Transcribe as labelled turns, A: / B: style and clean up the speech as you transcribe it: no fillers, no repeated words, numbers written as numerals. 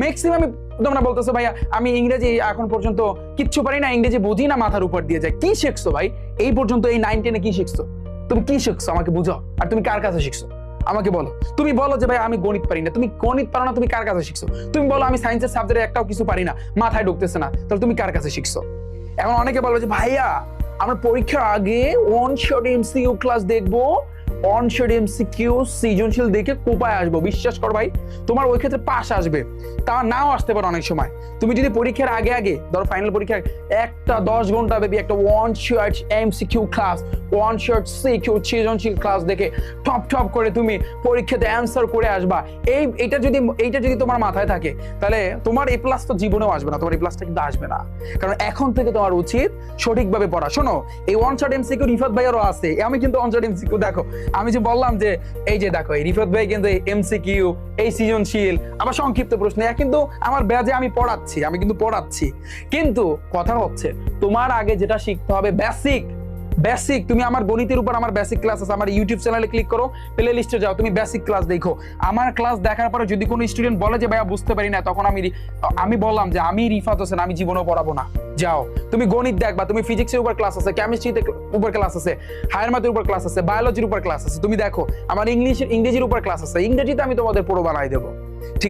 A: Maximum তোমরা বলতেছো ভাইয়া আমি ইংরেজি এখন পর্যন্ত কিচ্ছু পারি না, ইংরেজি বুঝি না, মাথার উপর দিয়ে যায়। কি শিখছো ভাই এই পর্যন্ত, এই 9-10-এ কি শিখছো? তুমি কি শিখছো আমাকে বুঝাও। আর তুমি কার কাছে শিখছো আমাকে বলো। তুমি বলো যে ভাই আমি গণিত পারি না, তুমি গণিত পারো না, তুমি কার কাছে শিখছো? তুমি বলো আমি সায়েন্সের সাবজেক্টে একটাও কিছু পারি না, মাথায় ঢুকতেছে না, তাহলে তুমি কার কাছে শিখছো? এখন অনেকে বলো যে ভাইয়া আমরা পরীক্ষার আগে ওয়ান শট এমসিকিউ ক্লাস দেখবো, অন শট এমসিকিউ সৃজনশীল দেখে কোপায় আসবো। বিশ্বাস কর ভাই, তোমার ওই ক্ষেত্রে পাস আসবে, তা নাও আসতে পারে অনেক সময়। তুমি যদি পরীক্ষার আগে আগে ধরো ফাইনাল পরীক্ষায় একটা 10 ঘন্টা বেবি একটা one shot MCQ class, one shot CQ সৃজনশীল ক্লাস দেখে টপ টপ করে তুমি পরীক্ষাতে অ্যান্সার করে আসবা, এইটা যদি তোমার মাথায় থাকে, তাহলে তোমার এ প্লাস তো জীবনেও আসবে না, তোমার এ প্লাসটা কিন্তু আসবে না। কারণ এখন থেকে তোমার উচিত সঠিকভাবে পড়া। শোনো, এই ওয়ান শট এমসিকিউ রিফাত ভাইয়েরও আছে, আমি কিন্তু ওয়ান শট এমসিকিউ দেখো, আমি যে বললাম যে এই যে দেখো এই রিফাত ভাই কিন্তু এমসিকিউ, এই সৃজনশীল, আবার সংক্ষিপ্ত প্রশ্ন, কিন্তু আমার ব্যাচে আমি পড়াচ্ছি। কিন্তু কথা হচ্ছে তোমার আগে যেটা শিখতে হবে বেসিক। তুমি আমার গণিতের উপর আমার বেসিক ক্লাস আছে, আমার ইউটিউব চ্যানেলে ক্লিক করো, প্লে লিস্টে যাও, তুমি বেসিক ক্লাস দেখো। আমার ক্লাস দেখার পরে যদি কোনো স্টুডেন্ট বলে যে ভাইয়া বুঝতে পারি না, তখন আমি বললাম যে আমি রিফাত হোসেন, আমি জীবনেও পড়াবো না। যাও তুমি গণিত দেখবা, তুমি ফিজিক্সের উপর ক্লাস আছে, কেমিস্ট্রিতে উপর ক্লাস আছে, হায়ার ম্যাথের উপর ক্লাস আছে, বায়োলজির উপর ক্লাস আছে, তুমি দেখো আমার ইংরেজির উপর ক্লাস আছে, ইংরেজিতে আমি তোমাদের পুরো বানাই দেবো।